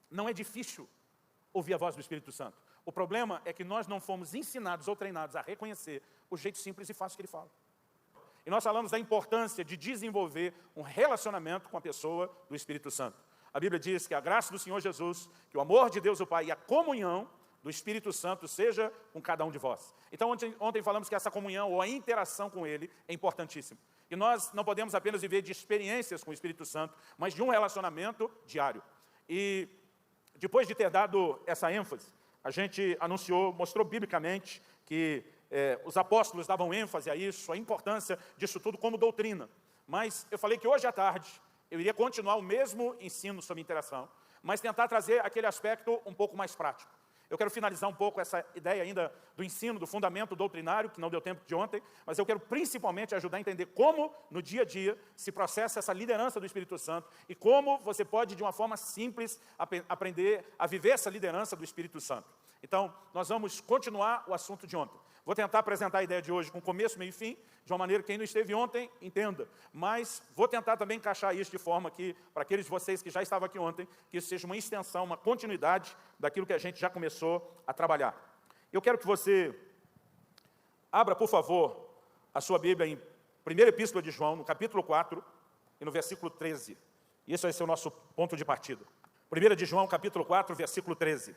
Não é difícil ouvir a voz do Espírito Santo. O problema é que nós não fomos ensinados ou treinados a reconhecer o jeito simples e fácil que ele fala. E nós falamos da importância de desenvolver um relacionamento com a pessoa do Espírito Santo. A Bíblia diz que a graça do Senhor Jesus, que o amor de Deus o Pai e a comunhão do Espírito Santo seja com cada um de vós. Então, ontem falamos que essa comunhão ou a interação com Ele é importantíssima. E nós não podemos apenas viver de experiências com o Espírito Santo, mas de um relacionamento diário. E depois de ter dado essa ênfase, a gente anunciou, mostrou biblicamente que os apóstolos davam ênfase a isso, a importância disso tudo como doutrina. Mas eu falei que hoje à tarde eu iria continuar o mesmo ensino sobre interação, mas tentar trazer aquele aspecto um pouco mais prático. Eu quero finalizar um pouco essa ideia ainda do ensino, do fundamento doutrinário, que não deu tempo de ontem, mas eu quero principalmente ajudar a entender como, no dia a dia, se processa essa liderança do Espírito Santo e como você pode, de uma forma simples, aprender a viver essa liderança do Espírito Santo. Então, nós vamos continuar o assunto de ontem. Vou tentar apresentar a ideia de hoje com começo, meio e fim, de uma maneira que quem não esteve ontem entenda. Mas vou tentar também encaixar isso de forma que, para aqueles de vocês que já estavam aqui ontem, que isso seja uma extensão, uma continuidade daquilo que a gente já começou a trabalhar. Eu quero que você abra, por favor, a sua Bíblia em 1ª Epístola de João, no capítulo 4 e no versículo 13. Isso vai ser o nosso ponto de partida. 1ª de João, capítulo 4, versículo 13.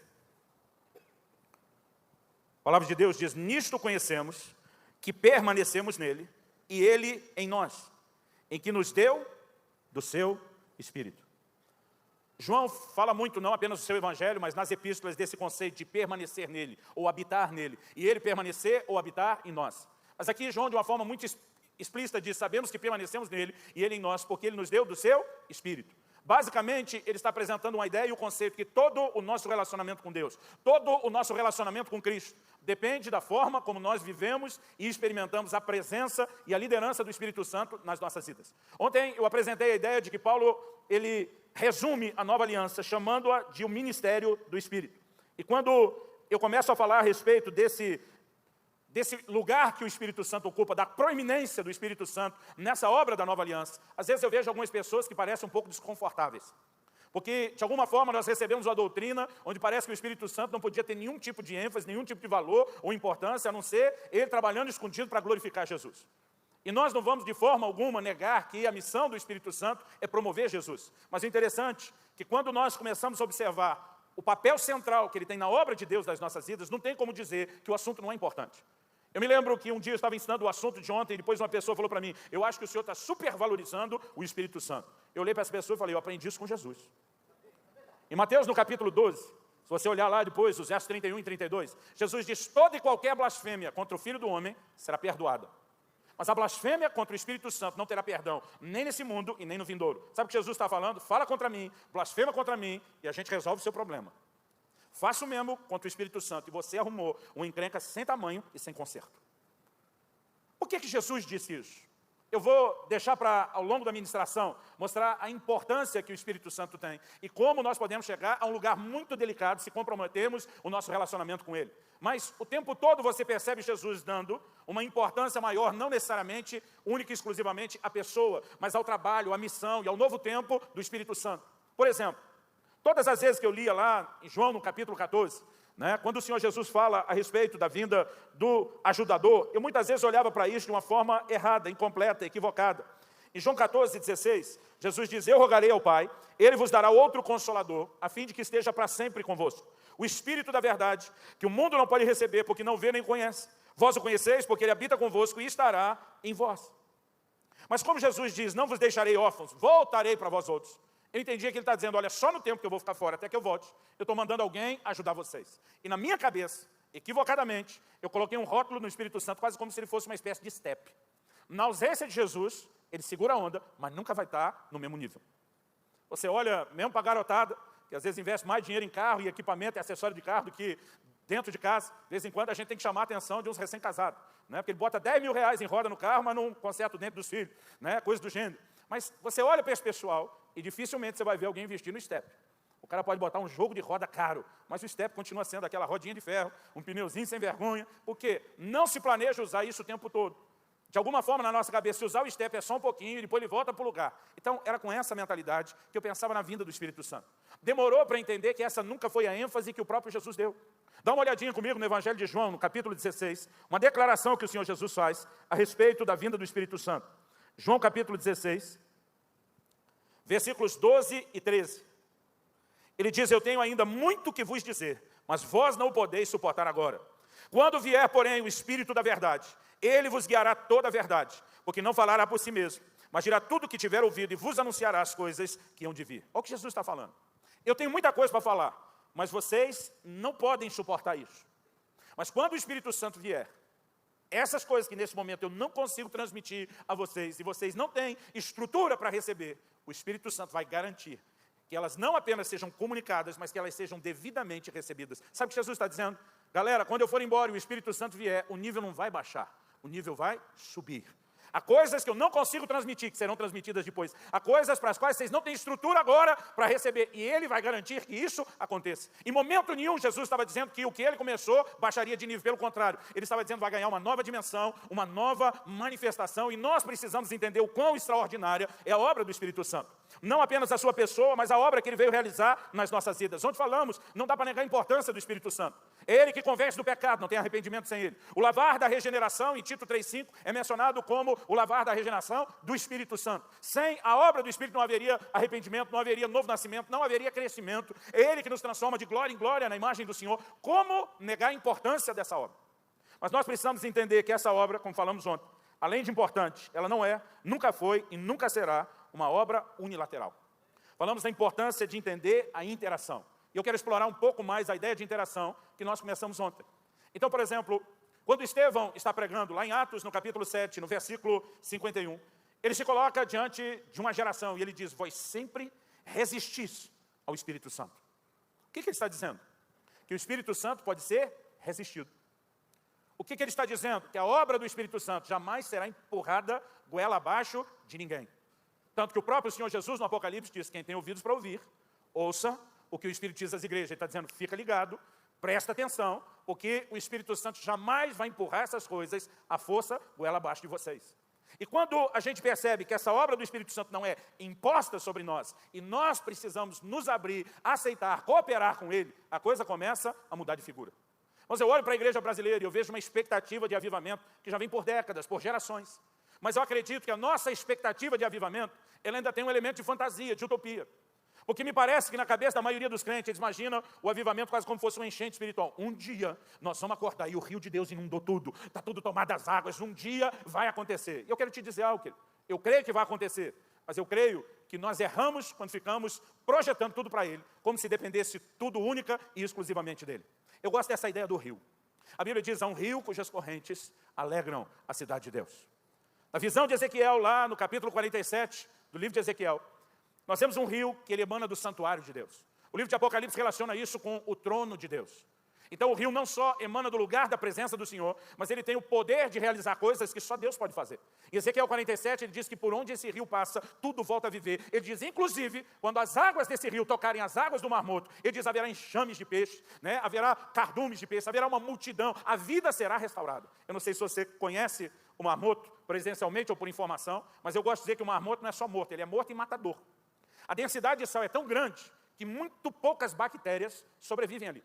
A palavra de Deus diz: nisto conhecemos que permanecemos nele e ele em nós, em que nos deu do seu Espírito. João fala muito, não apenas no seu evangelho, mas nas epístolas, desse conceito de permanecer nele, ou habitar nele, e ele permanecer ou habitar em nós. Mas aqui João, de uma forma muito explícita, diz: sabemos que permanecemos nele e ele em nós, porque ele nos deu do seu Espírito. Basicamente, ele está apresentando uma ideia e o conceito que todo o nosso relacionamento com Deus, todo o nosso relacionamento com Cristo, depende da forma como nós vivemos e experimentamos a presença e a liderança do Espírito Santo nas nossas vidas. Ontem eu apresentei a ideia de que Paulo, ele resume a nova aliança, chamando-a de um ministério do Espírito. E quando eu começo a falar a respeito desse lugar que o Espírito Santo ocupa, da proeminência do Espírito Santo nessa obra da nova aliança, às vezes eu vejo algumas pessoas que parecem um pouco desconfortáveis. Porque, de alguma forma, nós recebemos uma doutrina onde parece que o Espírito Santo não podia ter nenhum tipo de ênfase, nenhum tipo de valor ou importância, a não ser ele trabalhando escondido para glorificar Jesus. E nós não vamos, de forma alguma, negar que a missão do Espírito Santo é promover Jesus. Mas o interessante é que quando nós começamos a observar o papel central que ele tem na obra de Deus das nossas vidas, não tem como dizer que o assunto não é importante. Eu me lembro que um dia eu estava ensinando o assunto de ontem e depois uma pessoa falou para mim: eu acho que o senhor está supervalorizando o Espírito Santo. Eu olhei para essa pessoa e falei: eu aprendi isso com Jesus. Em Mateus, no capítulo 12, se você olhar lá depois, os versos 31 e 32, Jesus diz: toda e qualquer blasfêmia contra o Filho do Homem será perdoada. Mas a blasfêmia contra o Espírito Santo não terá perdão, nem nesse mundo e nem no vindouro. Sabe o que Jesus está falando? Fala contra mim, blasfema contra mim, e a gente resolve o seu problema. Faça o mesmo contra o Espírito Santo, e você arrumou uma encrenca sem tamanho e sem conserto. Por que Jesus disse isso? Eu vou deixar para, ao longo da ministração, mostrar a importância que o Espírito Santo tem e como nós podemos chegar a um lugar muito delicado se comprometermos o nosso relacionamento com Ele. Mas o tempo todo você percebe Jesus dando uma importância maior, não necessariamente, única e exclusivamente, à pessoa, mas ao trabalho, à missão e ao novo tempo do Espírito Santo. Por exemplo, todas as vezes que eu lia lá em João, no capítulo 14, quando o Senhor Jesus fala a respeito da vinda do ajudador, eu muitas vezes olhava para isso de uma forma errada, incompleta, equivocada. Em João 14, 16, Jesus diz: eu rogarei ao Pai, Ele vos dará outro Consolador, a fim de que esteja para sempre convosco. O Espírito da verdade, que o mundo não pode receber, porque não vê nem conhece. Vós o conheceis, porque Ele habita convosco e estará em vós. Mas como Jesus diz: não vos deixarei órfãos, voltarei para vós outros. Eu entendi que ele está dizendo: olha, só no tempo que eu vou ficar fora, até que eu volte, eu estou mandando alguém ajudar vocês. E na minha cabeça, equivocadamente, eu coloquei um rótulo no Espírito Santo, quase como se ele fosse uma espécie de step. Na ausência de Jesus, ele segura a onda, mas nunca vai estar no mesmo nível. Você olha, mesmo para a garotada, que às vezes investe mais dinheiro em carro e equipamento e acessório de carro do que dentro de casa, de vez em quando a gente tem que chamar a atenção de uns recém-casados, porque ele bota 10 mil reais em roda no carro, mas não conserta o dente dos filhos, coisa do gênero. Mas você olha para esse pessoal e dificilmente você vai ver alguém investir no step. O cara pode botar um jogo de roda caro, mas o step continua sendo aquela rodinha de ferro, um pneuzinho sem vergonha, porque não se planeja usar isso o tempo todo. De alguma forma, na nossa cabeça, se usar o step é só um pouquinho, e depois ele volta para o lugar. Então, era com essa mentalidade que eu pensava na vinda do Espírito Santo. Demorou para entender que essa nunca foi a ênfase que o próprio Jesus deu. Dá uma olhadinha comigo no Evangelho de João, no capítulo 16, uma declaração que o Senhor Jesus faz a respeito da vinda do Espírito Santo. João capítulo 16, versículos 12 e 13. Ele diz, eu tenho ainda muito que vos dizer, mas vós não o podeis suportar agora. Quando vier, porém, o Espírito da verdade, ele vos guiará toda a verdade, porque não falará por si mesmo, mas dirá tudo o que tiver ouvido e vos anunciará as coisas que hão de vir. Olha o que Jesus está falando. Eu tenho muita coisa para falar, mas vocês não podem suportar isso. Mas quando o Espírito Santo vier, essas coisas que nesse momento eu não consigo transmitir a vocês, e vocês não têm estrutura para receber, o Espírito Santo vai garantir que elas não apenas sejam comunicadas, mas que elas sejam devidamente recebidas. Sabe o que Jesus está dizendo? Galera, quando eu for embora e o Espírito Santo vier, o nível não vai baixar, o nível vai subir. Há coisas que eu não consigo transmitir, que serão transmitidas depois. Há coisas para as quais vocês não têm estrutura agora para receber. E Ele vai garantir que isso aconteça. Em momento nenhum, Jesus estava dizendo que o que Ele começou baixaria de nível. Pelo contrário, Ele estava dizendo que vai ganhar uma nova dimensão, uma nova manifestação. E nós precisamos entender o quão extraordinária é a obra do Espírito Santo. Não apenas a sua pessoa, mas a obra que Ele veio realizar nas nossas vidas. Onde falamos, não dá para negar a importância do Espírito Santo. É Ele que convence do pecado, não tem arrependimento sem Ele. O lavar da regeneração, em Tito 3,5, é mencionado como o lavar da regeneração do Espírito Santo. Sem a obra do Espírito não haveria arrependimento, não haveria novo nascimento, não haveria crescimento. É Ele que nos transforma de glória em glória na imagem do Senhor. Como negar a importância dessa obra? Mas nós precisamos entender que essa obra, como falamos ontem, além de importante, ela não é, nunca foi e nunca será uma obra unilateral. Falamos da importância de entender a interação. E eu quero explorar um pouco mais a ideia de interação que nós começamos ontem. Então, por exemplo, quando Estevão está pregando, lá em Atos, no capítulo 7, no versículo 51, ele se coloca diante de uma geração e ele diz, vós sempre resistis ao Espírito Santo. O que ele está dizendo? Que o Espírito Santo pode ser resistido. O que ele está dizendo? Que a obra do Espírito Santo jamais será empurrada goela abaixo de ninguém. Tanto que o próprio Senhor Jesus, no Apocalipse, diz, quem tem ouvidos para ouvir, ouça o que o Espírito diz às igrejas. Ele está dizendo, fica ligado, presta atenção, porque o Espírito Santo jamais vai empurrar essas coisas à força goela abaixo de vocês. E quando a gente percebe que essa obra do Espírito Santo não é imposta sobre nós, e nós precisamos nos abrir, aceitar, cooperar com Ele, a coisa começa a mudar de figura. Mas eu olho para a igreja brasileira e eu vejo uma expectativa de avivamento que já vem por décadas, por gerações. Mas eu acredito que a nossa expectativa de avivamento, ela ainda tem um elemento de fantasia, de utopia. Porque me parece que na cabeça da maioria dos crentes, eles imaginam o avivamento quase como fosse uma enchente espiritual. Um dia nós vamos acordar e o rio de Deus inundou tudo, está tudo tomado as águas, um dia vai acontecer. E eu quero te dizer algo, querido. Eu creio que vai acontecer, mas eu creio que nós erramos quando ficamos projetando tudo para Ele, como se dependesse tudo única e exclusivamente dEle. Eu gosto dessa ideia do rio. A Bíblia diz, há um rio cujas correntes alegram a cidade de Deus. Na visão de Ezequiel, lá no capítulo 47 do livro de Ezequiel, nós temos um rio que ele emana do santuário de Deus. O livro de Apocalipse relaciona isso com o trono de Deus. Então o rio não só emana do lugar da presença do Senhor, mas ele tem o poder de realizar coisas que só Deus pode fazer. Em Ezequiel 47, ele diz que por onde esse rio passa, tudo volta a viver. Ele diz, inclusive, quando as águas desse rio tocarem as águas do Mar Morto, ele diz, haverá enxames de peixe, né? Haverá cardumes de peixe, haverá uma multidão, a vida será restaurada. Eu não sei se você conhece o Mar Morto, presencialmente ou por informação, mas eu gosto de dizer que o Mar Morto não é só morto, ele é morto e matador. A densidade de sal é tão grande que muito poucas bactérias sobrevivem ali.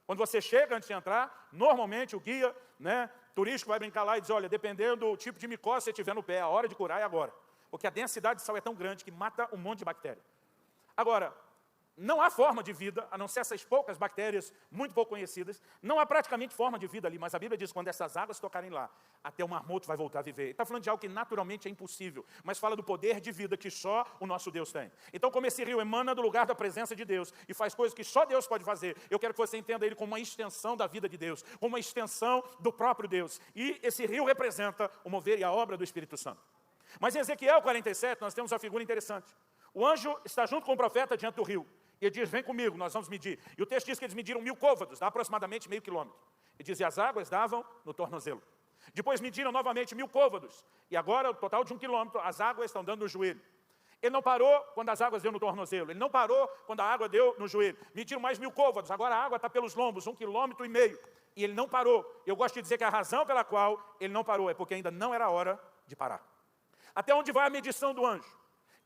Quando você chega antes de entrar, normalmente o guia, né, turístico vai brincar lá e diz, olha, dependendo do tipo de micose que você tiver no pé, a hora de curar é agora. Porque a densidade de sal é tão grande que mata um monte de bactéria. Agora, não há forma de vida, a não ser essas poucas bactérias muito pouco conhecidas, não há praticamente forma de vida ali, mas a Bíblia diz que quando essas águas tocarem lá, até o Mar Morto vai voltar a viver. Está falando de algo que naturalmente é impossível, mas fala do poder de vida que só o nosso Deus tem. Então, como esse rio emana do lugar da presença de Deus e faz coisas que só Deus pode fazer, eu quero que você entenda ele como uma extensão da vida de Deus, como uma extensão do próprio Deus. E esse rio representa o mover e a obra do Espírito Santo. Mas em Ezequiel 47, nós temos uma figura interessante. O anjo está junto com o profeta diante do rio. E ele diz, vem comigo, nós vamos medir. E o texto diz que eles mediram 1000 côvados, dá aproximadamente meio quilômetro. Ele diz, e as águas davam no tornozelo. Depois mediram novamente 1000 côvados. E agora, o total de 1 quilômetro, as águas estão dando no joelho. Ele não parou quando as águas deu no tornozelo. Ele não parou quando a água deu no joelho. Mediram mais 1000 côvados. Agora a água está pelos lombos, 1,5 km. E ele não parou. Eu gosto de dizer que a razão pela qual ele não parou é porque ainda não era hora de parar. Até onde vai a medição do anjo?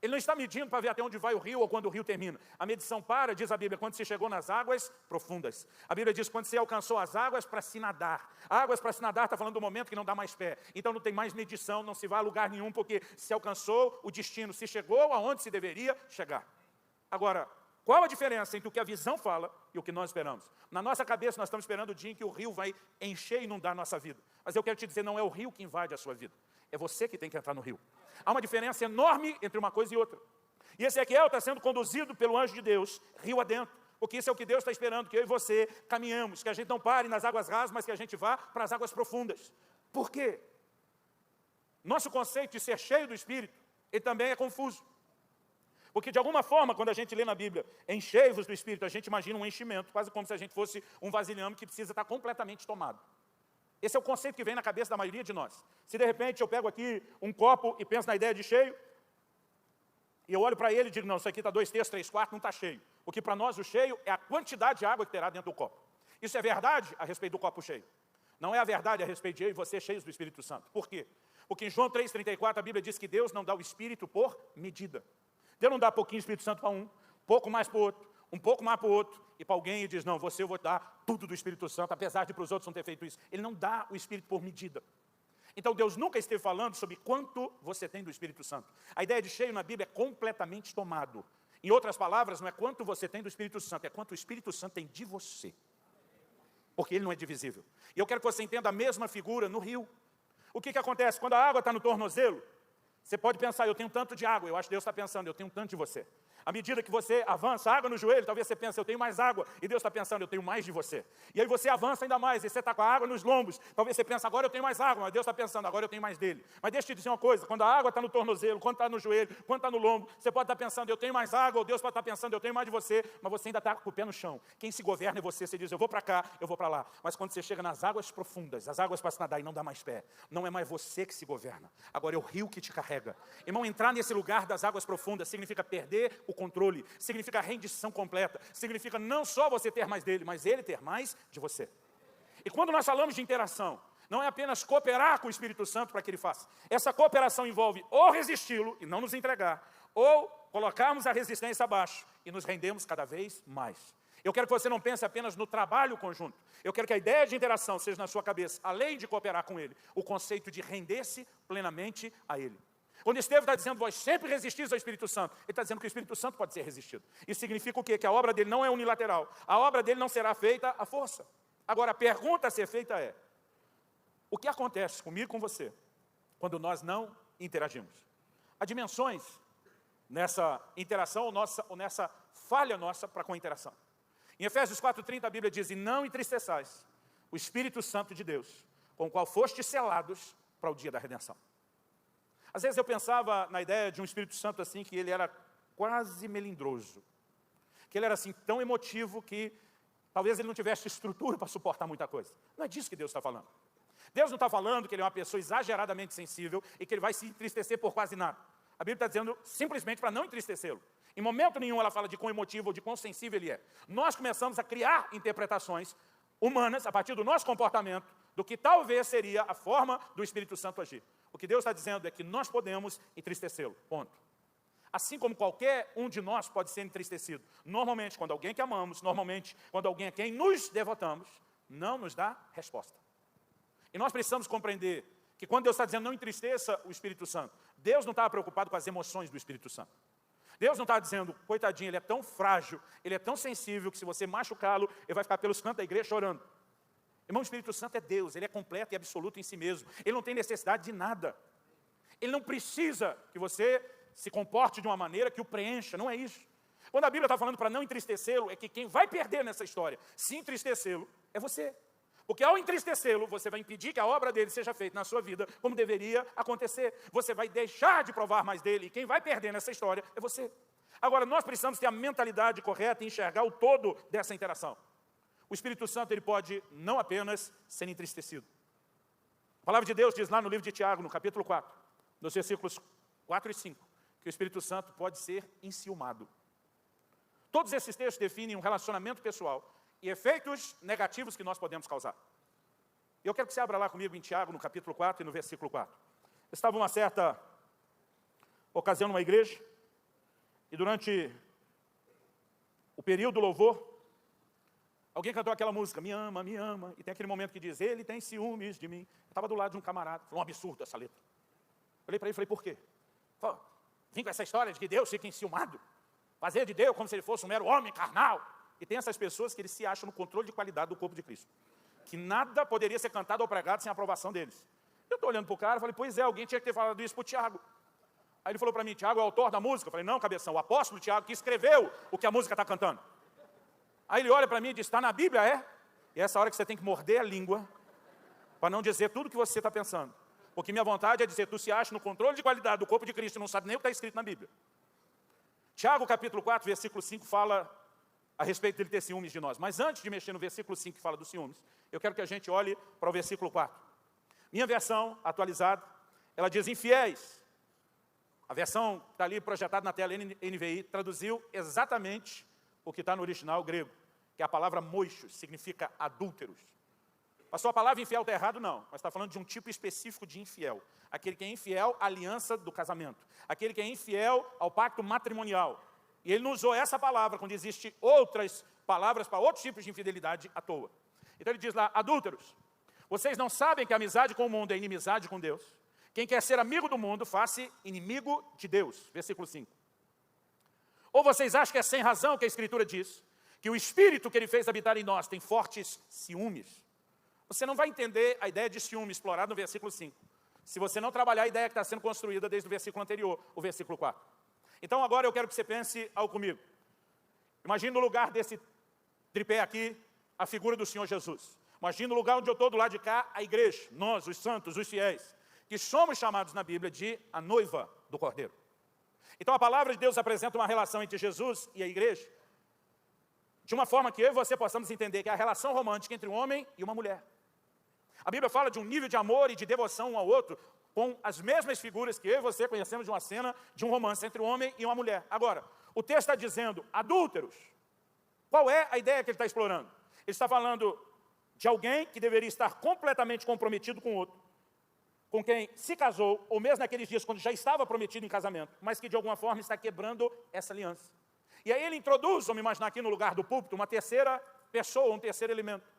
Ele não está medindo para ver até onde vai o rio ou quando o rio termina. A medição para, diz a Bíblia, quando se chegou nas águas profundas. A Bíblia diz quando se alcançou as águas para se nadar. Águas para se nadar está falando do momento que não dá mais pé. Então não tem mais medição, não se vai a lugar nenhum, porque se alcançou o destino, se chegou aonde se deveria chegar. Agora, qual a diferença entre o que a visão fala e o que nós esperamos? Na nossa cabeça nós estamos esperando o dia em que o rio vai encher e inundar a nossa vida. Mas eu quero te dizer, não é o rio que invade a sua vida. É você que tem que entrar no rio. Há uma diferença enorme entre uma coisa e outra. E Ezequiel está sendo conduzido pelo anjo de Deus, rio adentro. Porque isso é o que Deus está esperando, que eu e você caminhamos. Que a gente não pare nas águas rasas, mas que a gente vá para as águas profundas. Por quê? Nosso conceito de ser cheio do Espírito, ele também é confuso. Porque de alguma forma, quando a gente lê na Bíblia, enchei-vos do Espírito, a gente imagina um enchimento, quase como se a gente fosse um vasilhame que precisa estar completamente tomado. Esse é o conceito que vem na cabeça da maioria de nós. Se de repente eu pego aqui um copo e penso na ideia de cheio, e eu olho para ele e digo, não, isso aqui está 2/3, 3/4, não está cheio. Porque para nós o cheio é a quantidade de água que terá dentro do copo. Isso é verdade a respeito do copo cheio. Não é a verdade a respeito de eu e você cheios do Espírito Santo. Por quê? Porque em João 3,34 a Bíblia diz que Deus não dá o Espírito por medida. Deus não dá pouquinho Espírito Santo para um, pouco mais para o outro, um pouco mais para o outro, e para alguém ele diz, não, você eu vou dar tudo do Espírito Santo, apesar de para os outros não ter feito isso. Ele não dá o Espírito por medida. Então Deus nunca esteve falando sobre quanto você tem do Espírito Santo. A ideia de cheio na Bíblia é completamente tomado. Em outras palavras, não é quanto você tem do Espírito Santo, é quanto o Espírito Santo tem de você. Porque ele não é divisível. E eu quero que você entenda a mesma figura no rio. O que acontece? Quando a água está no tornozelo, você pode pensar, eu tenho tanto de água. Eu acho que Deus está pensando, eu tenho tanto de você. À medida que você avança, água no joelho, talvez você pense, eu tenho mais água. E Deus está pensando, eu tenho mais de você. E aí você avança ainda mais, e você está com a água nos lombos. Talvez você pense, agora eu tenho mais água. Mas Deus está pensando, agora eu tenho mais dele. Mas deixa eu te dizer uma coisa, quando a água está no tornozelo, quando está no joelho, quando está no lombo, você pode estar pensando, eu tenho mais água. Ou Deus pode estar pensando, eu tenho mais de você. Mas você ainda está com o pé no chão. Quem se governa é você. Você diz, eu vou para cá, eu vou para lá. Mas quando você chega nas águas profundas, as águas para se nadar e não dá mais pé, não é mais você que se governa. Agora é o rio que te carrega. Irmão, entrar nesse lugar das águas profundas significa perder o controle. Significa rendição completa, significa não só você ter mais dele, mas ele ter mais de você. E quando nós falamos de interação, não é apenas cooperar com o Espírito Santo para que ele faça. Essa cooperação envolve ou resisti-lo e não nos entregar, ou colocarmos a resistência abaixo e nos rendemos cada vez mais. Eu quero que você não pense apenas no trabalho conjunto. Eu quero que a ideia de interação seja na sua cabeça, além de cooperar com ele, o conceito de render-se plenamente a ele. Quando Estevão está dizendo, vós sempre resistis ao Espírito Santo, ele está dizendo que o Espírito Santo pode ser resistido. Isso significa o quê? Que a obra dele não é unilateral. A obra dele não será feita à força. Agora, a pergunta a ser feita é, o que acontece comigo e com você quando nós não interagimos? Há dimensões nessa interação ou nessa falha nossa para com a interação. Em Efésios 4,30 a Bíblia diz, e não entristeçais o Espírito Santo de Deus, com o qual fostes selados para o dia da redenção. Às vezes eu pensava na ideia de um Espírito Santo assim, que ele era quase melindroso. Que ele era assim tão emotivo que talvez ele não tivesse estrutura para suportar muita coisa. Não é disso que Deus está falando. Deus não está falando que ele é uma pessoa exageradamente sensível e que ele vai se entristecer por quase nada. A Bíblia está dizendo simplesmente para não entristecê-lo. Em momento nenhum ela fala de quão emotivo ou de quão sensível ele é. Nós começamos a criar interpretações humanas, a partir do nosso comportamento, do que talvez seria a forma do Espírito Santo agir. O que Deus está dizendo é que nós podemos entristecê-lo, ponto. Assim como qualquer um de nós pode ser entristecido. Normalmente, quando alguém que amamos, normalmente, quando alguém a quem nos devotamos, não nos dá resposta. E nós precisamos compreender que quando Deus está dizendo não entristeça o Espírito Santo, Deus não está preocupado com as emoções do Espírito Santo. Deus não está dizendo, coitadinho, ele é tão frágil, ele é tão sensível, que se você machucá-lo, ele vai ficar pelos cantos da igreja chorando. Irmão, o Espírito Santo é Deus, ele é completo e absoluto em si mesmo. Ele não tem necessidade de nada. Ele não precisa que você se comporte de uma maneira que o preencha, não é isso. Quando a Bíblia está falando para não entristecê-lo, é que quem vai perder nessa história, se entristecê-lo, é você. Porque ao entristecê-lo, você vai impedir que a obra dele seja feita na sua vida como deveria acontecer. Você vai deixar de provar mais dele, e quem vai perder nessa história é você. Agora, nós precisamos ter a mentalidade correta e enxergar o todo dessa interação. O Espírito Santo ele pode não apenas ser entristecido. A palavra de Deus diz lá no livro de Tiago, no capítulo 4, nos versículos 4 e 5, que o Espírito Santo pode ser enciumado. Todos esses textos definem um relacionamento pessoal e efeitos negativos que nós podemos causar. Eu quero que você abra lá comigo em Tiago, no capítulo 4 e no versículo 4. Eu estava uma certa ocasião numa igreja, e durante o período do louvor, alguém cantou aquela música, me ama, e tem aquele momento que diz, ele tem ciúmes de mim. Eu estava do lado de um camarada, falou, um absurdo essa letra. Olhei para ele e falei, por quê? Falei, vim com essa história de que Deus fica enciumado, fazer de Deus como se ele fosse um mero homem carnal. E tem essas pessoas que eles se acham no controle de qualidade do corpo de Cristo, que nada poderia ser cantado ou pregado sem a aprovação deles. Eu estou olhando para o cara e falei, pois é, alguém tinha que ter falado isso para o Tiago. Aí ele falou para mim, Tiago é o autor da música? Eu falei, não, cabeção, o apóstolo Tiago que escreveu o que a música está cantando. Aí ele olha para mim e diz, está na Bíblia, é? E é essa hora que você tem que morder a língua para não dizer tudo o que você está pensando. Porque minha vontade é dizer, tu se acha no controle de qualidade do corpo de Cristo e não sabe nem o que está escrito na Bíblia. Tiago, capítulo 4, versículo 5, fala a respeito dele ter ciúmes de nós. Mas antes de mexer no versículo 5, que fala dos ciúmes, eu quero que a gente olhe para o versículo 4. Minha versão atualizada, ela diz infiéis. A versão que está ali projetada na tela NVI traduziu exatamente o que está no original grego, que é a palavra moichos, significa adúlteros. Pastor, a palavra infiel está errado? Não, mas está falando de um tipo específico de infiel. Aquele que é infiel à aliança do casamento. Aquele que é infiel ao pacto matrimonial. E ele não usou essa palavra quando existem outras palavras para outros tipos de infidelidade à toa. Então ele diz lá, adúlteros, vocês não sabem que a amizade com o mundo é inimizade com Deus? Quem quer ser amigo do mundo, faça inimigo de Deus. Versículo 5. Ou vocês acham que é sem razão que a Escritura diz que o Espírito que Ele fez habitar em nós tem fortes ciúmes? Você não vai entender a ideia de ciúme explorada no versículo 5, se você não trabalhar a ideia que está sendo construída desde o versículo anterior, o versículo 4. Então agora eu quero que você pense algo comigo. Imagine no lugar desse tripé aqui, a figura do Senhor Jesus. Imagine no lugar onde eu estou, do lado de cá, a igreja, nós, os santos, os fiéis, que somos chamados na Bíblia de a noiva do Cordeiro. Então a palavra de Deus apresenta uma relação entre Jesus e a igreja, de uma forma que eu e você possamos entender que é a relação romântica entre um homem e uma mulher. A Bíblia fala de um nível de amor e de devoção um ao outro, com as mesmas figuras que eu e você conhecemos de uma cena de um romance entre um homem e uma mulher. Agora, o texto está dizendo adúlteros. Qual é a ideia que ele está explorando? Ele está falando de alguém que deveria estar completamente comprometido com outro, com quem se casou, ou mesmo naqueles dias quando já estava prometido em casamento, mas que de alguma forma está quebrando essa aliança. E aí ele introduz, vamos imaginar aqui no lugar do púlpito, uma terceira pessoa, um terceiro elemento.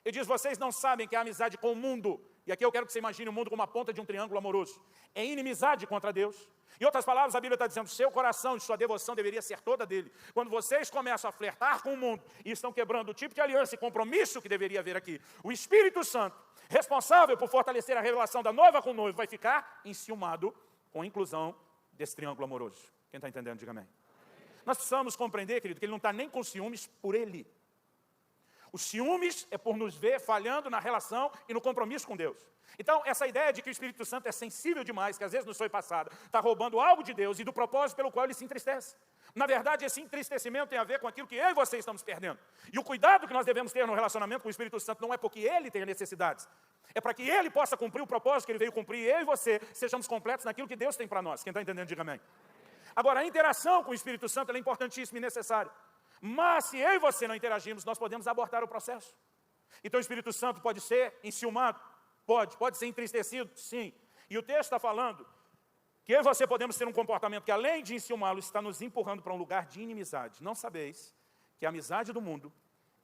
Ele diz, vocês não sabem que a amizade com o mundo, e aqui eu quero que você imagine o mundo como a ponta de um triângulo amoroso, é inimizade contra Deus. Em outras palavras, a Bíblia está dizendo, seu coração e sua devoção deveria ser toda dele. Quando vocês começam a flertar com o mundo e estão quebrando o tipo de aliança e compromisso que deveria haver aqui, o Espírito Santo, responsável por fortalecer a revelação da noiva com o noivo, vai ficar enciumado com a inclusão desse triângulo amoroso. Quem está entendendo, diga amém. Nós precisamos compreender, querido, que ele não está nem com ciúmes por ele. Os ciúmes é por nos ver falhando na relação e no compromisso com Deus. Então, essa ideia de que o Espírito Santo é sensível demais, que às vezes nos foi passada, está roubando algo de Deus e do propósito pelo qual ele se entristece. Na verdade, esse entristecimento tem a ver com aquilo que eu e você estamos perdendo. E o cuidado que nós devemos ter no relacionamento com o Espírito Santo não é porque ele tenha necessidades, é para que ele possa cumprir o propósito que ele veio cumprir, e eu e você sejamos completos naquilo que Deus tem para nós. Quem está entendendo, diga amém. Agora, a interação com o Espírito Santo é importantíssima e necessária. Mas se eu e você não interagirmos, nós podemos abortar o processo. Então o Espírito Santo pode ser enciumado? Pode ser entristecido? Sim. E o texto está falando que eu e você podemos ter um comportamento que, além de enciumá-lo, está nos empurrando para um lugar de inimizade. Não sabeis que a amizade do mundo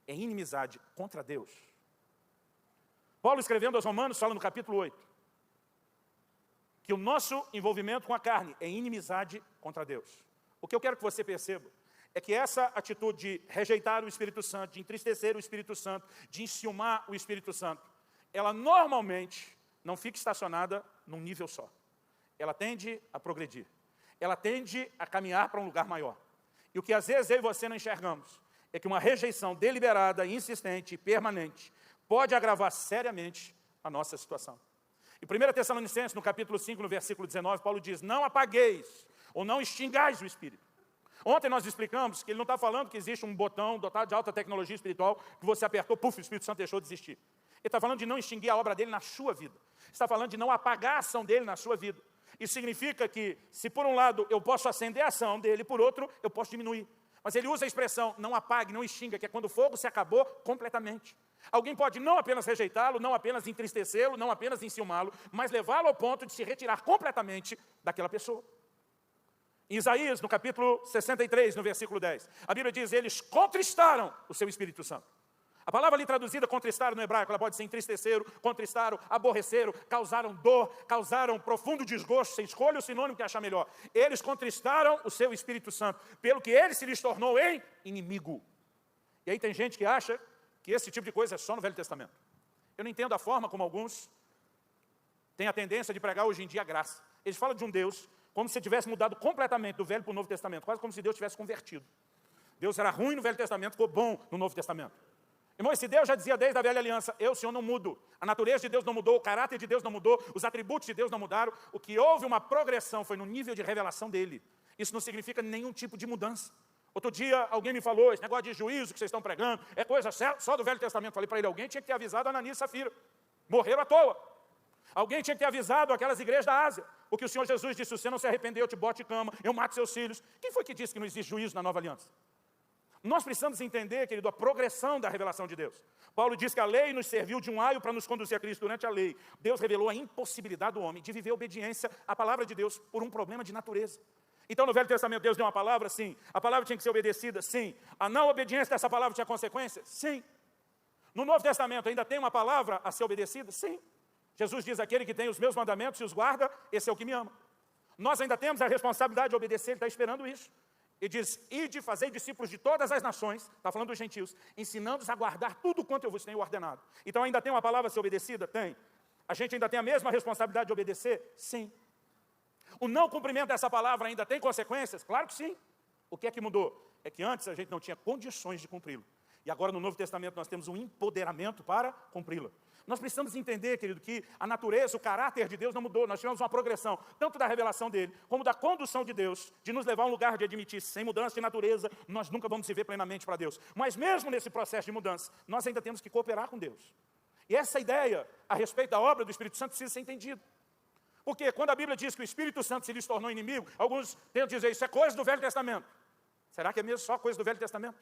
é inimizade contra Deus. Paulo, escrevendo aos Romanos, fala no capítulo 8, que o nosso envolvimento com a carne é inimizade contra Deus. O que eu quero que você perceba é que essa atitude de rejeitar o Espírito Santo, de entristecer o Espírito Santo, de enciumar o Espírito Santo, ela normalmente não fica estacionada num nível só. Ela tende a progredir. Ela tende a caminhar para um lugar maior. E o que às vezes eu e você não enxergamos é que uma rejeição deliberada, insistente e permanente pode agravar seriamente a nossa situação. Em 1 Tessalonicenses, no capítulo 5, no versículo 19, Paulo diz, não apagueis ou não extingais o Espírito. Ontem nós explicamos que ele não está falando que existe um botão dotado de alta tecnologia espiritual que você apertou, puf, o Espírito Santo deixou de existir. Ele está falando de não extinguir a obra dele na sua vida. Está falando de não apagar a ação dele na sua vida. Isso significa que, se por um lado eu posso acender a ação dele, por outro eu posso diminuir. Mas ele usa a expressão, não apague, não extinga, que é quando o fogo se acabou completamente. Alguém pode não apenas rejeitá-lo, não apenas entristecê-lo, não apenas enciumá-lo, mas levá-lo ao ponto de se retirar completamente daquela pessoa. Em Isaías, no capítulo 63, no versículo 10, a Bíblia diz, eles contristaram o seu Espírito Santo. A palavra ali traduzida, contristaram no hebraico, ela pode ser entristeceram, contristaram, aborreceram, causaram dor, causaram profundo desgosto, você escolhe o sinônimo que achar melhor. Eles contristaram o seu Espírito Santo, pelo que ele se lhes tornou em inimigo. E aí tem gente que acha que esse tipo de coisa é só no Velho Testamento. Eu não entendo a forma como alguns têm a tendência de pregar hoje em dia a graça. Eles falam de um Deus como se tivesse mudado completamente do Velho para o Novo Testamento, quase como se Deus tivesse convertido. Deus era ruim no Velho Testamento, ficou bom no Novo Testamento. Irmão, esse Deus já dizia desde a velha aliança, eu, Senhor, não mudo. A natureza de Deus não mudou, o caráter de Deus não mudou, os atributos de Deus não mudaram. O que houve uma progressão foi no nível de revelação dele. Isso não significa nenhum tipo de mudança. Outro dia, alguém me falou, esse negócio de juízo que vocês estão pregando, é coisa só do Velho Testamento. Falei para ele, alguém tinha que ter avisado Ananias e Safira. Morreram à toa. Alguém tinha que ter avisado aquelas igrejas da Ásia. Porque o Senhor Jesus disse, se você não se arrepender, eu te boto de cama, eu mato seus filhos. Quem foi que disse que não existe juízo na nova aliança? Nós precisamos entender, querido, a progressão da revelação de Deus. Paulo diz que a lei nos serviu de um aio para nos conduzir a Cristo. Durante a lei, Deus revelou a impossibilidade do homem de viver a obediência à palavra de Deus por um problema de natureza. Então, no Velho Testamento, Deus deu uma palavra? Sim. A palavra tinha que ser obedecida? Sim. A não obediência dessa palavra tinha consequências? Sim. No Novo Testamento, ainda tem uma palavra a ser obedecida? Sim. Jesus diz, aquele que tem os meus mandamentos e os guarda, esse é o que me ama. Nós ainda temos a responsabilidade de obedecer, ele está esperando isso. Ele diz, ide fazer discípulos de todas as nações, está falando dos gentios, ensinando-os a guardar tudo quanto eu vos tenho ordenado. Então ainda tem uma palavra a ser obedecida? Tem. A gente ainda tem a mesma responsabilidade de obedecer? Sim. O não cumprimento dessa palavra ainda tem consequências? Claro que sim. O que é que mudou? É que antes a gente não tinha condições de cumpri-lo. E agora no Novo Testamento nós temos um empoderamento para cumpri-la. Nós precisamos entender, querido, que a natureza, o caráter de Deus não mudou. Nós tivemos uma progressão, tanto da revelação dele, como da condução de Deus, de nos levar a um lugar de admitir, sem mudança de natureza, nós nunca vamos viver plenamente para Deus. Mas mesmo nesse processo de mudança, nós ainda temos que cooperar com Deus. E essa ideia, a respeito da obra do Espírito Santo, precisa ser entendida. Porque quando a Bíblia diz que o Espírito Santo se lhes tornou inimigo, alguns tentam dizer, isso é coisa do Velho Testamento. Será que é mesmo só coisa do Velho Testamento?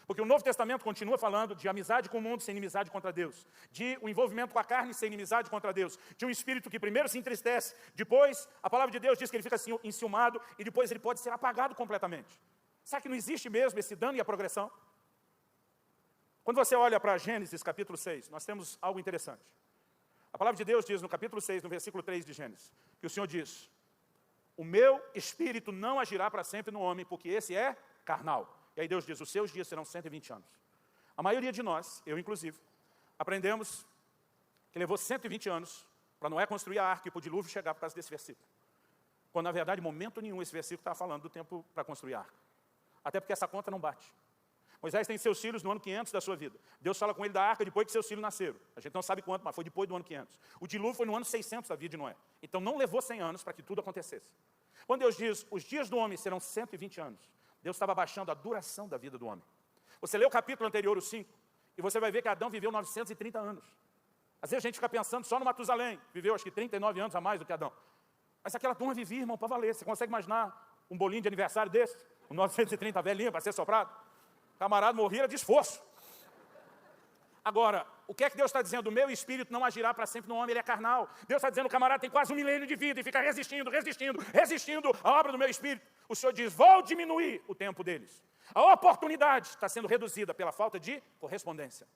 Porque o Novo Testamento continua falando de amizade com o mundo sem inimizade contra Deus, de um envolvimento com a carne sem inimizade contra Deus, de um espírito que primeiro se entristece, depois a palavra de Deus diz que ele fica assim, enciumado e depois ele pode ser apagado completamente. Será que não existe mesmo esse dano e a progressão? Quando você olha para Gênesis capítulo 6, nós temos algo interessante. A palavra de Deus diz no capítulo 6, no versículo 3 de Gênesis, que o Senhor diz, o meu espírito não agirá para sempre no homem, porque esse é carnal. E aí Deus diz, os seus dias serão 120 anos. A maioria de nós, eu inclusive, aprendemos que levou 120 anos para Noé construir a arca e para o dilúvio chegar por causa desse versículo. Quando, na verdade, em momento nenhum, esse versículo estava falando do tempo para construir a arca. Até porque essa conta não bate. Moisés tem seus filhos no ano 500 da sua vida. Deus fala com ele da arca depois que seus filhos nasceram. A gente não sabe quanto, mas foi depois do ano 500. O dilúvio foi no ano 600 da vida de Noé. Então não levou 100 anos para que tudo acontecesse. Quando Deus diz, os dias do homem serão 120 anos, Deus estava baixando a duração da vida do homem. Você lê o capítulo anterior, o 5, e você vai ver que Adão viveu 930 anos. Às vezes a gente fica pensando só no Matusalém, viveu acho que 39 anos a mais do que Adão. Mas aquela turma vivia, irmão, para valer. Você consegue imaginar um bolinho de aniversário desse? Um 930 velhinho para ser soprado? O camarada morria de esforço. Agora, o que é que Deus está dizendo? O meu espírito não agirá para sempre no homem, ele é carnal. Deus está dizendo, o camarada tem quase 1 milênio de vida e fica resistindo à obra do meu espírito. O Senhor diz, vou diminuir o tempo deles. A oportunidade está sendo reduzida pela falta de correspondência.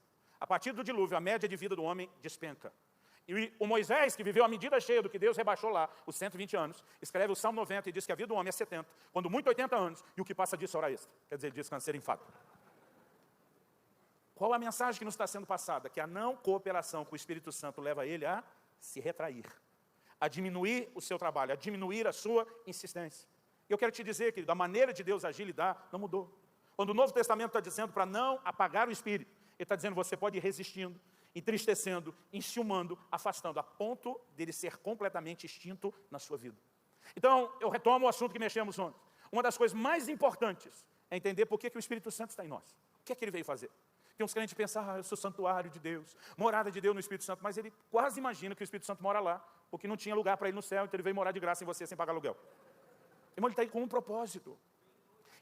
A partir do dilúvio, a média de vida do homem despenca. E o Moisés, que viveu a medida cheia do que Deus rebaixou lá, os 120 anos, escreve o Salmo 90 e diz que a vida do homem é 70, quando muito 80 anos, e o que passa disso é hora extra. Quer dizer, descanseiro em fato. Qual a mensagem que nos está sendo passada? Que a não cooperação com o Espírito Santo leva ele a se retrair, a diminuir o seu trabalho, a diminuir a sua insistência. E eu quero te dizer, querido, a maneira de Deus agir e lidar não mudou. Quando o Novo Testamento está dizendo para não apagar o Espírito, ele está dizendo que você pode ir resistindo, entristecendo, enciumando, afastando, a ponto dele ser completamente extinto na sua vida. Então, eu retomo o assunto que mexemos ontem. Uma das coisas mais importantes é entender por que o Espírito Santo está em nós. O que é que ele veio fazer? Tem uns crentes que pensam, eu sou santuário de Deus, morada de Deus no Espírito Santo, mas ele quase imagina que o Espírito Santo mora lá, porque não tinha lugar para ele no céu, então ele veio morar de graça em você sem pagar aluguel. Irmão, ele está aí com um propósito.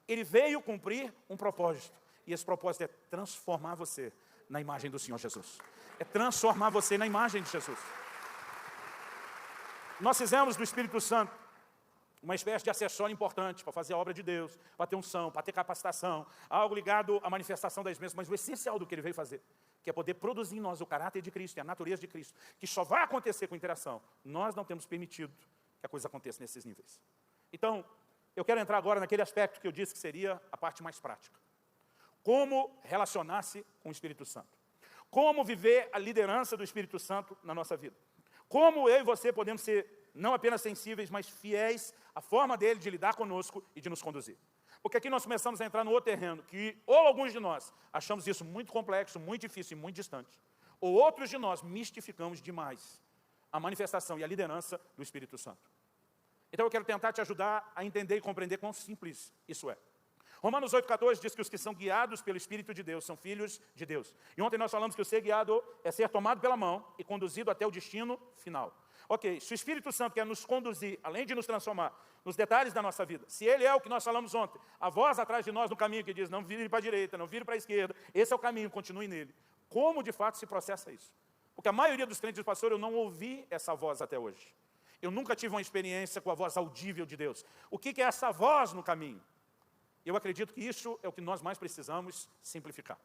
Ele veio cumprir um propósito. E esse propósito é transformar você na imagem do Senhor Jesus. É transformar você na imagem de Jesus. Nós fizemos do Espírito Santo uma espécie de acessório importante para fazer a obra de Deus, para ter unção, para ter capacitação, algo ligado à manifestação das bênçãos, mas o essencial do que ele veio fazer, que é poder produzir em nós o caráter de Cristo e a natureza de Cristo, que só vai acontecer com interação. Nós não temos permitido que a coisa aconteça nesses níveis. Então, eu quero entrar agora naquele aspecto que eu disse que seria a parte mais prática. Como relacionar-se com o Espírito Santo. Como viver a liderança do Espírito Santo na nossa vida. Como eu e você podemos ser não apenas sensíveis, mas fiéis à forma dele de lidar conosco e de nos conduzir. Porque aqui nós começamos a entrar no outro terreno, que ou alguns de nós achamos isso muito complexo, muito difícil e muito distante, ou outros de nós mistificamos demais a manifestação e a liderança do Espírito Santo. Então eu quero tentar te ajudar a entender e compreender quão simples isso é. Romanos 8,14 diz que os que são guiados pelo Espírito de Deus são filhos de Deus. E ontem nós falamos que o ser guiado é ser tomado pela mão e conduzido até o destino final. Ok, se o Espírito Santo quer nos conduzir, além de nos transformar nos detalhes da nossa vida, se ele é o que nós falamos ontem, a voz atrás de nós no caminho que diz, não vire para a direita, não vire para a esquerda, esse é o caminho, continue nele. Como de fato se processa isso? Porque a maioria dos crentes diz, pastor, eu não ouvi essa voz até hoje. Eu nunca tive uma experiência com a voz audível de Deus. O que é essa voz no caminho? Eu acredito que isso é o que nós mais precisamos simplificar.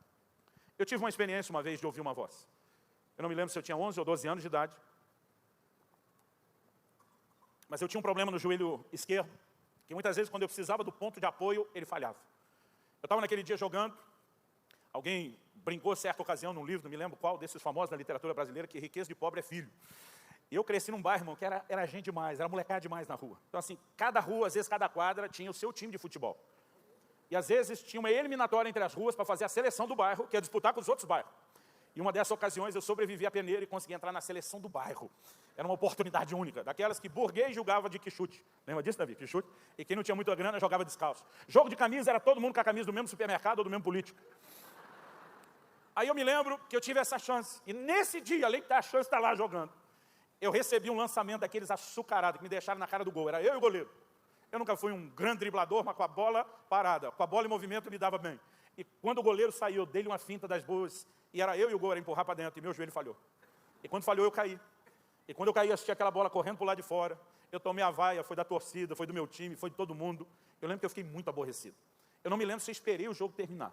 Eu tive uma experiência uma vez de ouvir uma voz. Eu não me lembro se eu tinha 11 ou 12 anos de idade. Mas eu tinha um problema no joelho esquerdo, que muitas vezes quando eu precisava do ponto de apoio, ele falhava. Eu estava naquele dia jogando, alguém brincou certa ocasião num livro, não me lembro qual, desses famosos da literatura brasileira, que riqueza de pobre é filho. E eu cresci num bairro, irmão, que era gente demais, era molecada demais na rua. Então assim, cada rua, às vezes cada quadra, tinha o seu time de futebol. E às vezes tinha uma eliminatória entre as ruas para fazer a seleção do bairro, que ia disputar com os outros bairros. E uma dessas ocasiões eu sobrevivi à peneira e consegui entrar na seleção do bairro. Era uma oportunidade única, daquelas que burguês julgava de quichute. Lembra disso, Davi? Quichute. E quem não tinha muita grana jogava descalço. Jogo de camisa era todo mundo com a camisa do mesmo supermercado ou do mesmo político. Aí eu me lembro que eu tive essa chance. E nesse dia, além de ter a chance de estar lá jogando, eu recebi um lançamento daqueles açucarados que me deixaram na cara do gol. Era eu e o goleiro. Eu nunca fui um grande driblador, mas com a bola parada, com a bola em movimento, eu me dava bem. E quando o goleiro saiu, eu dei-lhe uma finta das boas, e era eu e o gol, era empurrar para dentro, e meu joelho falhou. E quando falhou, eu caí. E quando eu caí, eu assisti aquela bola correndo para o lado de fora. Eu tomei a vaia, foi da torcida, foi do meu time, foi de todo mundo. Eu lembro que eu fiquei muito aborrecido. Eu não me lembro se eu esperei o jogo terminar.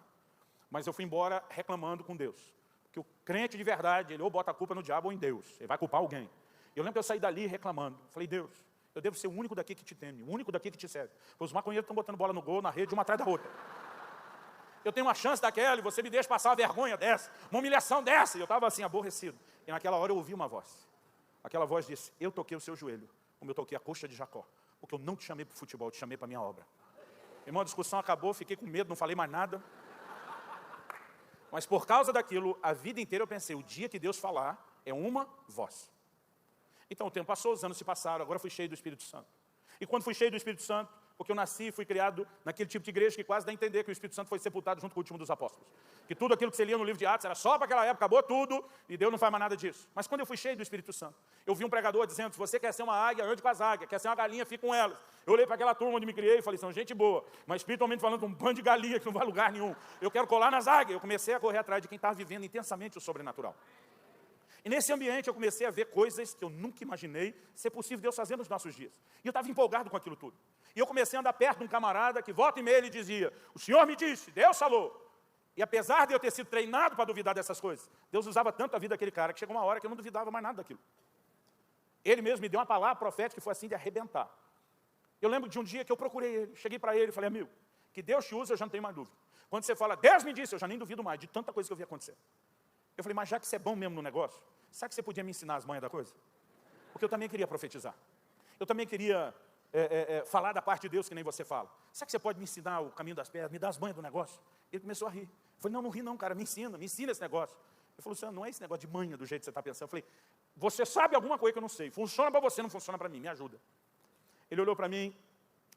Mas eu fui embora reclamando com Deus. Porque o crente de verdade, ele ou bota a culpa no diabo ou em Deus. Ele vai culpar alguém. Eu lembro que eu saí dali reclamando. Falei, Deus, eu devo ser o único daqui que te teme, o único daqui que te serve. Os maconheiros estão botando bola no gol, na rede, uma atrás da outra. Eu tenho uma chance daquela e você me deixa passar uma vergonha dessa, uma humilhação dessa. E eu estava assim, aborrecido. E naquela hora eu ouvi uma voz. Aquela voz disse, eu toquei o seu joelho, como eu toquei a coxa de Jacó. Porque eu não te chamei para o futebol, eu te chamei para a minha obra. Irmão, a discussão acabou, fiquei com medo, não falei mais nada. Mas por causa daquilo, a vida inteira eu pensei, o dia que Deus falar, é uma voz. Então o tempo passou, os anos se passaram, agora fui cheio do Espírito Santo. E quando fui cheio do Espírito Santo, porque eu nasci e fui criado naquele tipo de igreja que quase dá a entender que o Espírito Santo foi sepultado junto com o último dos apóstolos. Que tudo aquilo que você lia no livro de Atos era só para aquela época, acabou tudo, e Deus não faz mais nada disso. Mas quando eu fui cheio do Espírito Santo, eu vi um pregador dizendo, se você quer ser uma águia, ande com as águias, quer ser uma galinha, fique com elas. Eu olhei para aquela turma onde me criei e falei, são gente boa, mas espiritualmente falando, um bando de galinha que não vai a lugar nenhum. Eu quero colar nas águias. Eu comecei a correr atrás de quem estava vivendo intensamente o sobrenatural. E nesse ambiente eu comecei a ver coisas que eu nunca imaginei ser possível Deus fazer nos nossos dias. E eu estava empolgado com aquilo tudo. E eu comecei a andar perto de um camarada que volta e meia ele dizia, o Senhor me disse, Deus falou. E apesar de eu ter sido treinado para duvidar dessas coisas, Deus usava tanto a vida daquele cara que chegou uma hora que eu não duvidava mais nada daquilo. Ele mesmo me deu uma palavra profética que foi assim de arrebentar. Eu lembro de um dia que eu procurei ele, cheguei para ele e falei, amigo, que Deus te usa eu já não tenho mais dúvida. Quando você fala, Deus me disse, eu já nem duvido mais de tanta coisa que eu vi acontecer. Eu falei, mas já que você é bom mesmo no negócio, sabe que você podia me ensinar as manhas da coisa? Porque eu também queria profetizar. Eu também queria falar da parte de Deus que nem você fala. Sabe que você pode me ensinar o caminho das pedras, me dar as manhas do negócio? Ele começou a rir. Eu falei, não, não ri não, cara, me ensina esse negócio. Ele falou, Luciano, não é esse negócio de manha do jeito que você está pensando. Eu falei, você sabe alguma coisa que eu não sei. Funciona para você, não funciona para mim, me ajuda. Ele olhou para mim,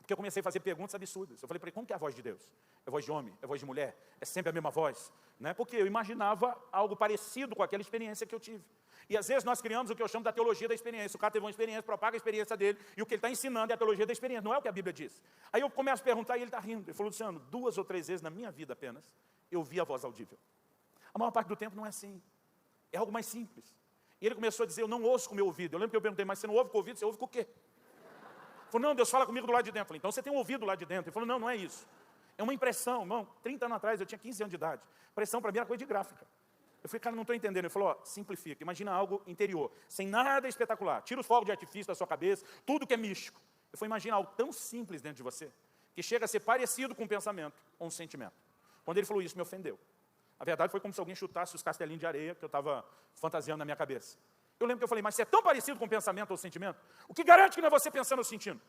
Porque eu comecei a fazer perguntas absurdas. Eu falei para ele, como que é a voz de Deus? É voz de homem? É voz de mulher? É sempre a mesma voz? Né? Porque eu imaginava algo parecido com aquela experiência que eu tive. E às vezes nós criamos o que eu chamo da teologia da experiência. O cara teve uma experiência, propaga a experiência dele, e o que ele está ensinando é a teologia da experiência, não é o que a Bíblia diz. Aí eu começo a perguntar e ele está rindo. Ele falou, Luciano, 2 ou 3 vezes na minha vida apenas, eu vi a voz audível. A maior parte do tempo não é assim. É algo mais simples. E ele começou a dizer, eu não ouço com o meu ouvido. Eu lembro que eu perguntei, mas você não ouve com o ouvido, você ouve com o quê? Ele falou, não, Deus fala comigo do lado de dentro. Eu falei, então você tem um ouvido lá de dentro. Ele falou, não, não é isso. É uma impressão, irmão. 30 anos atrás, eu tinha 15 anos de idade. Impressão para mim era coisa de gráfica. Eu falei, cara, não estou entendendo. Ele falou, ó, simplifica, imagina algo interior, sem nada espetacular. Tira os fogos de artifício da sua cabeça, tudo que é místico. Eu falei, imagina algo tão simples dentro de você, que chega a ser parecido com um pensamento ou um sentimento. Quando ele falou isso, me ofendeu. A verdade foi como se alguém chutasse os castelinhos de areia que eu estava fantasiando na minha cabeça. Eu lembro que eu falei, mas você é tão parecido com um pensamento ou sentimento? O que garante que não é você pensando ou sentindo?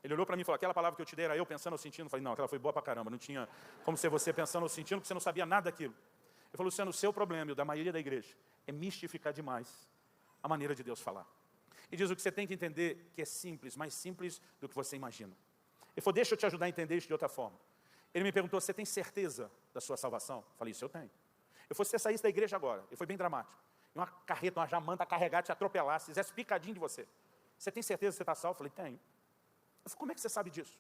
Ele olhou para mim e falou, aquela palavra que eu te dei era eu pensando ou sentindo? Eu falei, não, aquela foi boa pra caramba, não tinha como ser você pensando ou sentindo, porque você não sabia nada daquilo. Ele falou, Luciano, o seu problema e o da maioria da igreja é mistificar demais a maneira de Deus falar. E diz o que você tem que entender que é simples, mais simples do que você imagina. Ele falou, deixa eu te ajudar a entender isso de outra forma. Ele me perguntou, você tem certeza da sua salvação? Eu falei, isso eu tenho. Eu falei, se você saísse da igreja agora, ele foi bem dramático, e uma carreta, uma jamanta carregada te atropelasse, fizesse picadinho de você. Você tem certeza que você está salvo? Eu falei, tenho. Eu falei, como é que você sabe disso?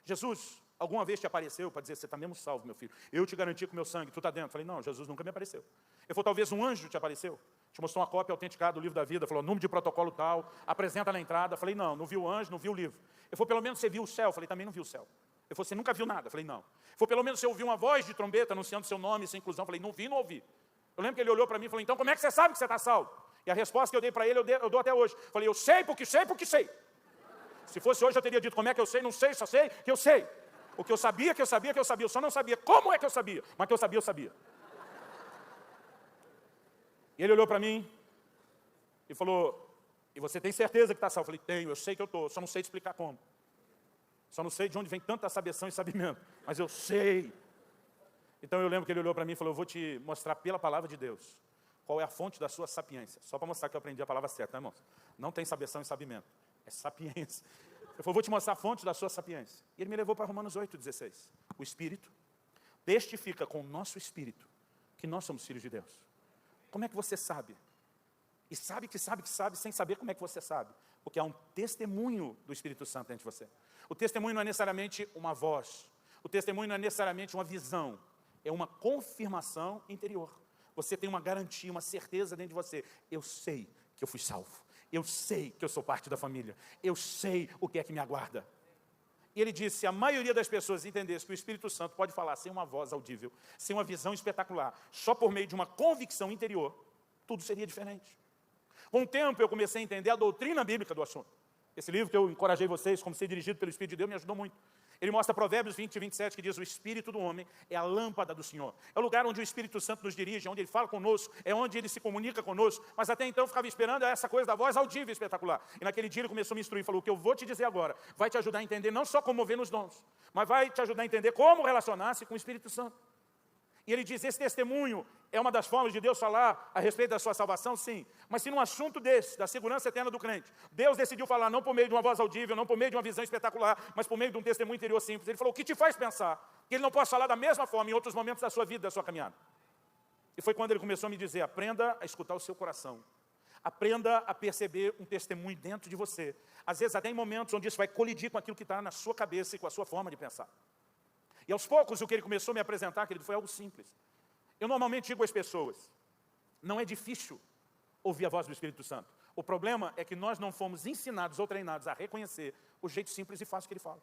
Jesus alguma vez te apareceu para dizer, você está mesmo salvo, meu filho. Eu te garanti com o meu sangue, tu está dentro. Eu falei, não, Jesus nunca me apareceu. Ele falou, talvez um anjo te apareceu. Te mostrou uma cópia autenticada do livro da vida. Falou, número de protocolo tal, apresenta na entrada. Eu falei, não, não vi o anjo, não vi o livro. Ele falou, pelo menos você viu o céu. Eu falei, também não vi o céu. Ele falou, você nunca viu nada. Eu falei, não. Ele falou, pelo menos você ouviu uma voz de trombeta anunciando seu nome e sua inclusão. Eu falei, não vi, não ouvi. Eu lembro que ele olhou para mim e falou, então como é que você sabe que você está salvo? E a resposta que eu dei para ele, eu dou até hoje. Eu falei, eu sei porque sei porque sei. Se fosse hoje eu teria dito, como é que eu sei? Não sei, só sei que eu sei. O que eu sabia, que eu sabia, que eu sabia. Eu só não sabia como é que eu sabia. Mas que eu sabia, eu sabia. E ele olhou para mim e falou, e você tem certeza que está salvo? Eu falei, tenho, eu sei que eu estou, só não sei te explicar como. Só não sei de onde vem tanta sabeção e sabimento. Mas eu sei. Então eu lembro que ele olhou para mim e falou, eu vou te mostrar pela palavra de Deus qual é a fonte da sua sapiência. Só para mostrar que eu aprendi a palavra certa, né, irmãos? Não tem sabeção e sabimento. É sapiência. Eu falei, vou te mostrar a fonte da sua sapiência. E ele me levou para Romanos 8,16. O Espírito testifica com o nosso Espírito que nós somos filhos de Deus. Como é que você sabe? E sabe que sabe que sabe, sem saber como é que você sabe. Porque há um testemunho do Espírito Santo dentro de você. O testemunho não é necessariamente uma voz. O testemunho não é necessariamente uma visão. É uma confirmação interior. Você tem uma garantia, uma certeza dentro de você. Eu sei que eu fui salvo. Eu sei que eu sou parte da família. Eu sei o que é que me aguarda. E ele disse, se a maioria das pessoas entendesse que o Espírito Santo pode falar sem uma voz audível, sem uma visão espetacular, só por meio de uma convicção interior, tudo seria diferente. Com o tempo eu comecei a entender a doutrina bíblica do assunto. Esse livro que eu encorajei vocês, como ser dirigido pelo Espírito de Deus, me ajudou muito. Ele mostra Provérbios 20 e 27, que diz, o Espírito do homem é a lâmpada do Senhor. É o lugar onde o Espírito Santo nos dirige, onde Ele fala conosco, é onde Ele se comunica conosco. Mas até então eu ficava esperando essa coisa da voz audível e espetacular. E naquele dia Ele começou a me instruir, falou, o que eu vou te dizer agora vai te ajudar a entender não só como mover nos dons, mas vai te ajudar a entender como relacionar-se com o Espírito Santo. E ele diz, esse testemunho é uma das formas de Deus falar a respeito da sua salvação, sim. Mas se num assunto desse, da segurança eterna do crente, Deus decidiu falar não por meio de uma voz audível, não por meio de uma visão espetacular, mas por meio de um testemunho interior simples. Ele falou, o que te faz pensar que Ele não pode falar da mesma forma em outros momentos da sua vida, da sua caminhada? E foi quando Ele começou a me dizer, aprenda a escutar o seu coração. Aprenda a perceber um testemunho dentro de você. Às vezes até em momentos onde isso vai colidir com aquilo que está na sua cabeça e com a sua forma de pensar. E aos poucos, o que ele começou a me apresentar, querido, foi algo simples. Eu normalmente digo às pessoas, não é difícil ouvir a voz do Espírito Santo. O problema é que nós não fomos ensinados ou treinados a reconhecer o jeito simples e fácil que ele fala.